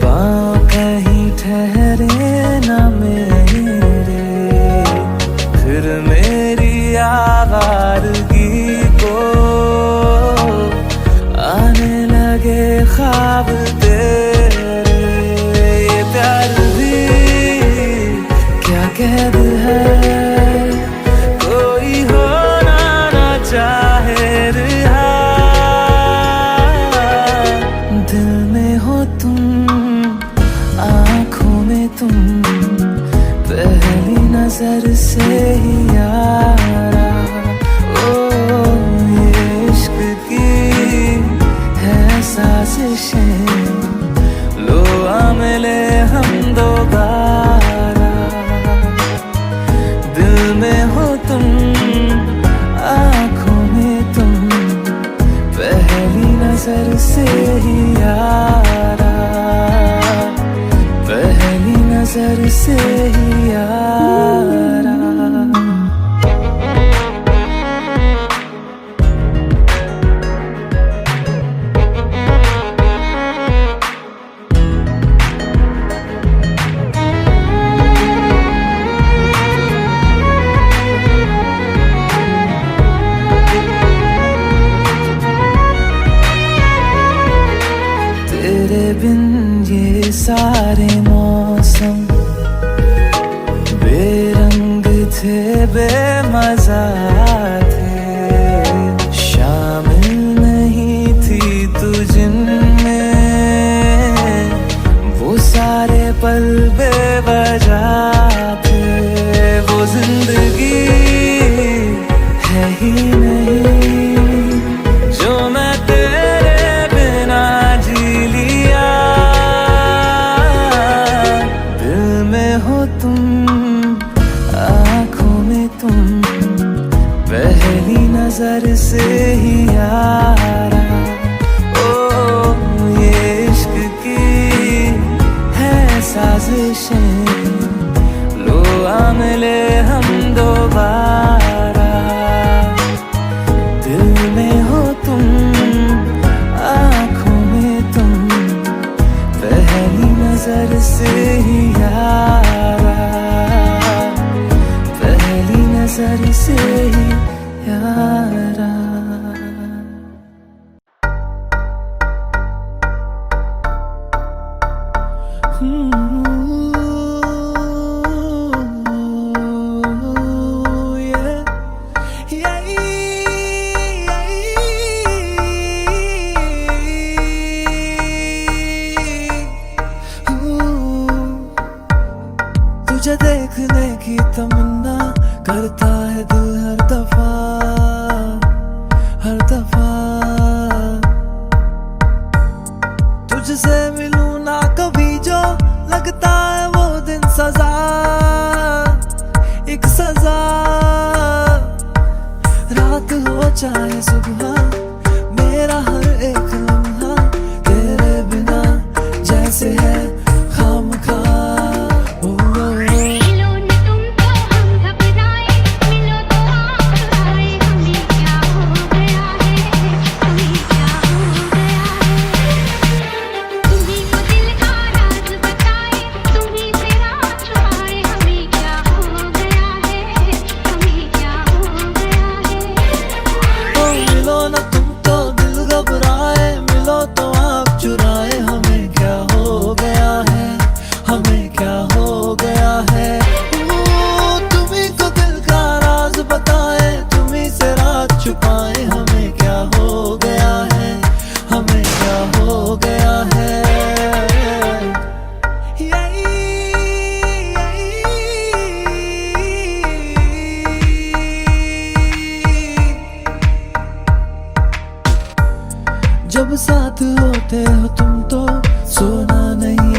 पाँव कहीं ठहरे ना मेरे, फिर मेरी आवारगी को आने लगे ख्वाब तेरे। ये प्यार भी क्या कैद है, कोई होना ना चाहे रिहा। दिल में हो तुम, आँखों में तुम, पहली नजर से ही यारा। ओ ये इश्क की है साजिशें, लो आ मिले हम दोबारा। दिल में हो तुम, आँखों में तुम, पहली नजर से ही यारा, पहली नजर से ही यारा। तेरे बिन ये सारे मौसम बेरंग थे, बेमजा थे, शामिल नहीं थी तू जिनमें, वो सारे पल बेवजह थे। वो जिंदगी है ही नहीं जो मैं तेरे बिना जी लिया। दिल में हो तुम, आँखों में तुम, पहली नजर से ही यारा। ओ ये इश्क की है साजिशें, लो आ मिले हम दोबारा। दिल में हो तुम, आँखों में तुम, पहली नजर से ही यारा, पहली नजर से ही यारा। तुझे देखने की तमन्ना करता है दिल हर दफा, हर दफा। तुझसे मिलूं ना कभी जो लगता है वो दिन सजा, एक सजा। रात हो चाहे सुबह साथ होते हो तुम तो सोना नहीं